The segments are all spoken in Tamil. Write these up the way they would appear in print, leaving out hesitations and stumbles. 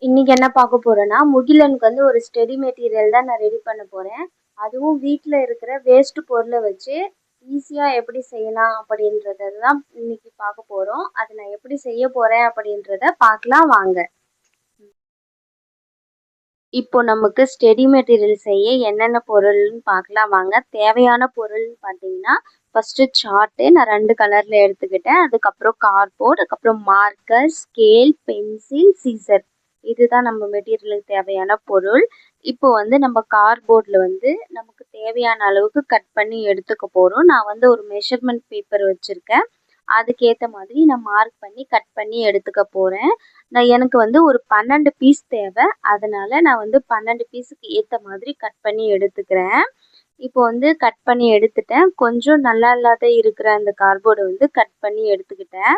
இன்னைக்கு என்ன பார்க்க போறேன்னா, முகிலனுக்கு வந்து ஒரு ஸ்டடி மெட்டீரியல் தான் நான் ரெடி பண்ண போறேன். அதுவும் வீட்ல இருக்கிற வேஸ்ட் பொருள வச்சு ஈஸியா எப்படி செய்யலாம் அப்படின்றத தான் இன்னைக்கு பார்க்க போறோம். அத நான் எப்படி செய்ய போறேன் அப்படின்றத பார்க்கலாம் வாங்க. இப்போ நமக்கு ஸ்டடி மெட்டீரியல் செய்ய என்னென்ன பொருள்னு பார்க்கலாம் வாங்க. தேவையான பொருள்னு பார்த்தீங்கன்னா, ஃபர்ஸ்ட்டு சார்ட்டு நான் 2 கலர்ல எடுத்துக்கிட்டேன். அதுக்கப்புறம் கார்ட்போர்ட், அதுக்கப்புறம் மார்க்கர், ஸ்கேல், பென்சில், சீசர். இதுதான் நம்ம மெட்டீரியலுக்கு தேவையான பொருள். இப்போ வந்து நம்ம கார்ட்போர்ட்ல வந்து நமக்கு தேவையான அளவுக்கு கட் பண்ணி எடுத்துக்க போறோம். நான் வந்து ஒரு மெஷர்மென்ட் பேப்பர் வச்சிருக்கேன். அதுக்கேத்த மாதிரி நான் மார்க் பண்ணி கட் பண்ணி எடுத்துக்க போறேன். எனக்கு வந்து ஒரு 12 பீஸ் தேவை. அதனால நான் வந்து 12 பீஸுக்கு ஏத்த மாதிரி கட் பண்ணி எடுத்துக்கிறேன். இப்போ வந்து கட் பண்ணி எடுத்துட்டேன். கொஞ்சம் நல்லா இல்லாத இருக்கிற அந்த கார்ட்போர்ட வந்து கட் பண்ணி எடுத்துக்கிட்டேன்.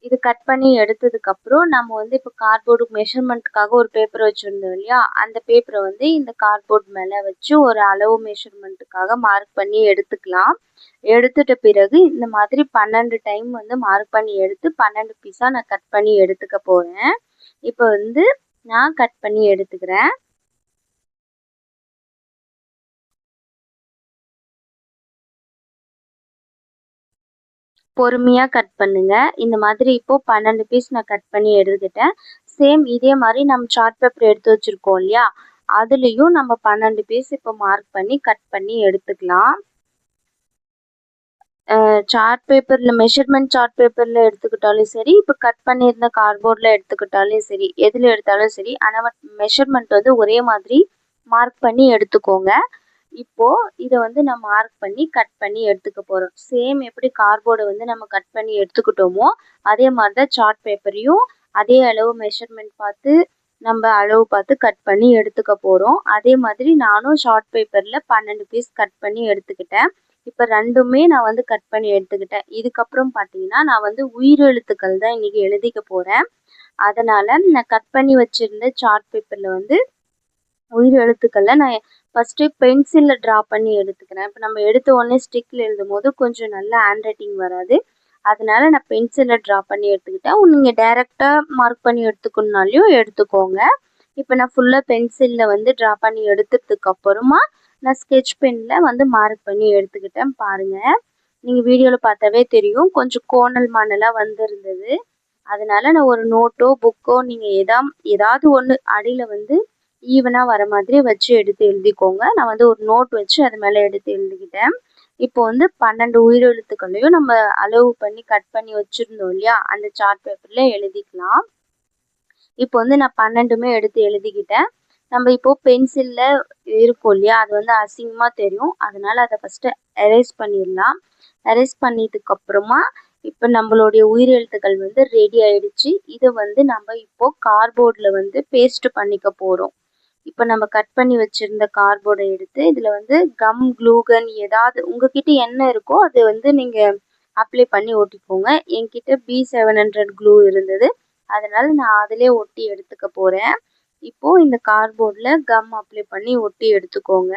இது கட் பண்ணி எடுத்ததுக்கப்புறம் நம்ம வந்து இப்போ கார்ட்போர்டு மெஷர்மெண்ட்டுக்காக ஒரு பேப்பர் வச்சுருந்தோம் இல்லையா, அந்த பேப்பரை வந்து இந்த கார்ட்போர்ட் மேலே வச்சு ஒரு அளவு மெஷர்மெண்ட்டுக்காக மார்க் பண்ணி எடுத்துக்கலாம். எடுத்துட்ட பிறகு இந்த மாதிரி 12 டைம் வந்து மார்க் பண்ணி எடுத்து 12 பீஸாக நான் கட் பண்ணி எடுத்துக்க போகிறேன். இப்போ வந்து நான் கட் பண்ணி எடுத்துக்கிறேன். பொறுமையாக கட் பண்ணுங்க. இந்த மாதிரி இப்போ 12 பீஸ் நான் கட் பண்ணி எடுத்துக்கிட்டேன். சேம் இதே மாதிரி நம்ம சார்ட் பேப்பர் எடுத்து வச்சுருக்கோம் இல்லையா, அதுலேயும் நம்ம 12 பீஸ் இப்போ மார்க் பண்ணி கட் பண்ணி எடுத்துக்கலாம். சார்ட் பேப்பரில் மெஷர்மெண்ட் சார்ட் பேப்பரில் எடுத்துக்கிட்டாலும் சரி, இப்போ கட் பண்ணியிருந்த கார்ட்போர்டில் எடுத்துக்கிட்டாலும் சரி, எதில் எடுத்தாலும் சரி, ஆனால் மெஷர்மெண்ட் வந்து ஒரே மாதிரி மார்க் பண்ணி எடுத்துக்கோங்க. இப்போ இதை வந்து நான் மார்க் பண்ணி கட் பண்ணி எடுத்துக்க போகிறோம். சேம் எப்படி கார்ட்போர்டை வந்து நம்ம கட் பண்ணி எடுத்துக்கிட்டோமோ அதே மாதிரி தான் சார்ட் பேப்பரையும் அதே அளவு மெஷர்மெண்ட் பார்த்து நம்ம அளவு பார்த்து கட் பண்ணி எடுத்துக்க போகிறோம். அதே மாதிரி நானும் ஷார்ட் பேப்பரில் 12 பீஸ் கட் பண்ணி எடுத்துக்கிட்டேன். இப்போ ரெண்டுமே நான் வந்து கட் பண்ணி எடுத்துக்கிட்டேன். இதுக்கப்புறம் பார்த்தீங்கன்னா நான் வந்து உயிரெழுத்துக்கள் தான் இன்றைக்கி எழுதிக்க போகிறேன். அதனால் நான் கட் பண்ணி வச்சுருந்த சார்ட் பேப்பரில் வந்து உயிர் எழுத்துக்களில் நான் ஃபஸ்ட்டு பென்சிலில் ட்ரா பண்ணி எடுத்துக்கிறேன். இப்போ நம்ம எடுத்த உடனே ஸ்டிக்கில் எழுதும் போது கொஞ்சம் நல்ல ஹேண்ட் ரைட்டிங் வராது. அதனால நான் பென்சிலில் ட்ரா பண்ணி எடுத்துக்கிட்டேன். நீங்கள் டைரெக்டாக மார்க் பண்ணி எடுத்துக்கணுனாலையும் எடுத்துக்கோங்க. இப்போ நான் ஃபுல்லாக பென்சிலில் வந்து ட்ரா பண்ணி எடுத்ததுக்கு அப்புறமா நான் ஸ்கெட்ச் பெனில் வந்து மார்க் பண்ணி எடுத்துக்கிட்டேன். பாருங்கள், நீங்கள் வீடியோவில் பார்த்தாவே தெரியும், கொஞ்சம் கோணல் மானலாக வந்திருந்தது. அதனால நான் ஒரு நோட்டோ புக்கோ நீங்கள் ஏதாவது ஒன்று அடியில் வந்து ஈவனாக வர மாதிரி வச்சு எடுத்து எழுதிக்கோங்க. நான் வந்து ஒரு நோட் வச்சு அது மேலே எடுத்து எழுதிக்கிட்டேன். இப்போ வந்து 12 உயிரெழுத்துக்களையும் நம்ம அளவு பண்ணி கட் பண்ணி வச்சுருந்தோம் இல்லையா, அந்த சார்ட் பேப்பரில் எழுதிக்கலாம். இப்போ வந்து நான் 12மே எடுத்து எழுதிக்கிட்டேன். நம்ம இப்போது பென்சிலில் இருக்கும் இல்லையா, அது வந்து அசிங்கமாக தெரியும். அதனால் அதை ஃபஸ்ட்டு எரேஸ் பண்ணிடலாம். எரேஸ் பண்ணிட்டதுக்கப்புறமா இப்போ நம்மளுடைய உயிரெழுத்துக்கள் வந்து ரெடி ஆயிடுச்சு. இதை வந்து நம்ம இப்போது கார்ட்போர்டில் வந்து பேஸ்ட் பண்ணிக்க போகிறோம். இப்போ நம்ம கட் பண்ணி வச்சுருந்த கார்ட்போர்டை எடுத்து இதில் வந்து கம் க்ளூகன் ஏதாவது உங்ககிட்ட என்ன இருக்கோ அது வந்து நீங்கள் அப்ளை பண்ணி ஒட்டிக்கோங்க. என்கிட்ட B700 க்ளூ இருந்தது, அதனால் நான் அதிலே ஒட்டி எடுத்துக்க போகிறேன். இப்போது இந்த கார்ட்போர்டில் கம் அப்ளை பண்ணி ஒட்டி எடுத்துக்கோங்க.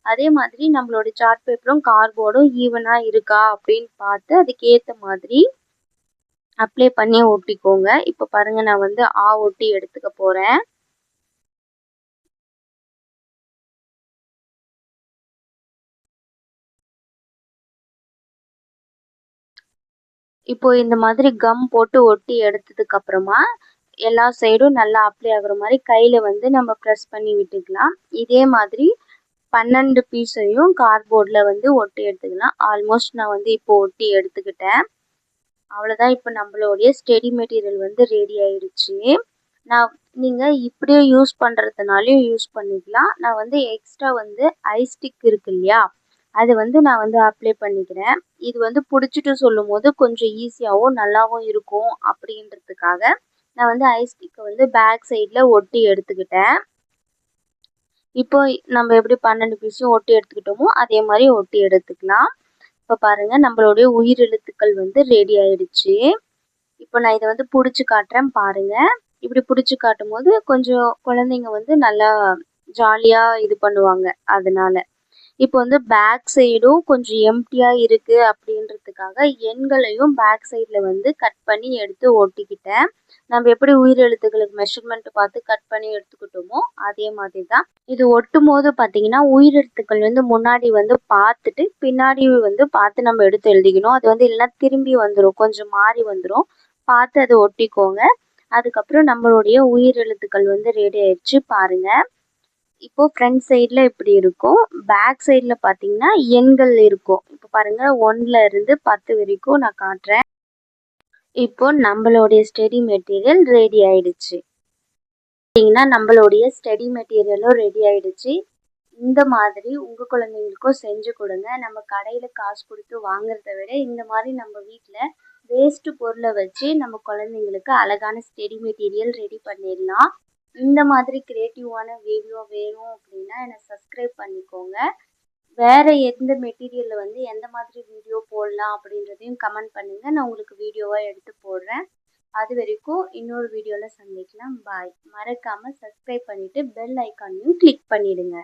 அதே மாதிரி நம்மளோட சார்ட் பேப்பரும் கார்ட்போர்டும் ஈவனாக இருக்கா அப்படின்னு பார்த்து அதுக்கேற்ற மாதிரி அப்ளை பண்ணி ஒட்டிக்கோங்க. இப்போ பாருங்கள், நான் வந்து ஒட்டி எடுத்துக்க போகிறேன். இப்போ இந்த மாதிரி கம் போட்டு ஒட்டி எடுத்ததுக்கு அப்புறமா எல்லா சைடும் நல்லா அப்ளை ஆகுற மாதிரி கையில் வந்து நம்ம ப்ரெஸ் பண்ணி விட்டுக்கலாம். இதே மாதிரி 12 பீஸையும் கார்ட்போர்டில் வந்து ஒட்டி எடுத்துக்கலாம். ஆல்மோஸ்ட் நான் வந்து இப்போ ஒட்டி எடுத்துக்கிட்டேன். அவ்வளோதான், இப்போ நம்மளுடைய ஸ்டடி மெட்டீரியல் வந்து ரெடி ஆயிடுச்சு. நீங்கள் இப்படியே யூஸ் பண்ணுறதுனாலையும் யூஸ் பண்ணிக்கலாம். நான் வந்து எக்ஸ்ட்ரா வந்து ஐஸ்டிக் இருக்கு இல்லையா, அது வந்து நான் வந்து அப்ளை பண்ணிக்கிறேன். இது வந்து பிடிச்சிட்டு சொல்லும் போது கொஞ்சம் ஈஸியாகவும் நல்லாவும் இருக்கும் அப்படின்றதுக்காக நான் வந்து ஐஸ்டிக்கை வந்து பேக் சைடில் ஒட்டி எடுத்துக்கிட்டேன். இப்போ நம்ம எப்படி 12 பீஸையும் ஒட்டி எடுத்துக்கிட்டோமோ அதே மாதிரி ஒட்டி எடுத்துக்கலாம். இப்போ பாருங்கள், நம்மளுடைய உயிரெழுத்துக்கள் வந்து ரெடி ஆயிடுச்சு. இப்போ நான் இதை வந்து பிடிச்சி காட்டுறேன் பாருங்கள். இப்படி பிடிச்சி காட்டும் போது கொஞ்சம் குழந்தைங்க வந்து நல்லா ஜாலியாக இது பண்ணுவாங்க. அதனால இப்போ வந்து பேக் சைடும் கொஞ்சம் எம்டியாக இருக்குது அப்படின்றதுக்காக எண்களையும் பேக் சைடில் வந்து கட் பண்ணி எடுத்து ஒட்டிக்கிட்டேன். நம்ம எப்படி உயிரெழுத்துக்களுக்கு மெஷர்மெண்ட் பார்த்து கட் பண்ணி எடுத்துக்கிட்டோமோ அதே மாதிரி தான் இது ஒட்டும் போது பார்த்தீங்கன்னா உயிரெழுத்துக்கள் வந்து முன்னாடி வந்து பார்த்துட்டு பின்னாடி வந்து பார்த்து நம்ம எடுத்து எழுதிக்கணும். அது வந்து இல்லைன்னா திரும்பி வந்துடும், கொஞ்சம் மாறி வந்துடும். பார்த்து அதை ஒட்டிக்கோங்க. அதுக்கப்புறம் நம்மளுடைய உயிரெழுத்துக்கள் வந்து ரெடி ஆயிடுச்சு பாருங்க. இப்போ ஃப்ரண்ட் சைடில் இப்படி இருக்கும், பேக் சைடில் பார்த்தீங்கன்னா எண்கள் இருக்கும். இப்போ பாருங்க 1ல இருந்து 10 வரைக்கும் நான் காட்டுறேன். இப்போ நம்மளுடைய ஸ்டடி மெட்டீரியல் ரெடி ஆயிடுச்சு. பார்த்தீங்கன்னா நம்மளுடைய ஸ்டடி மெட்டீரியலும் ரெடி ஆயிடுச்சு. இந்த மாதிரி உங்கள் குழந்தைங்களுக்கும் செஞ்சு கொடுங்க. நம்ம கடையில் காசு கொடுத்து வாங்குறத விட இந்த மாதிரி நம்ம வீட்டில் வேஸ்ட்டு பொருளை வச்சு நம்ம குழந்தைங்களுக்கு அழகான ஸ்டடி மெட்டீரியல் ரெடி பண்ணிடலாம். இந்த மாதிரி கிரியேட்டிவான வீடியோ வேணும் அப்படின்னா என்னை சப்ஸ்கிரைப் பண்ணிக்கோங்க. வேறு எந்த மெட்டீரியலில் வந்து எந்த மாதிரி வீடியோ போடலாம் அப்படின்றதையும் கமெண்ட் பண்ணுங்கள். நான் உங்களுக்கு வீடியோவாக எடுத்து போடுறேன். அது வரைக்கும் இன்னொரு வீடியோவில் சந்திக்கலாம். பாய். மறக்காமல் சப்ஸ்கிரைப் பண்ணிவிட்டு பெல் ஐக்கானையும் கிளிக் பண்ணிவிடுங்க.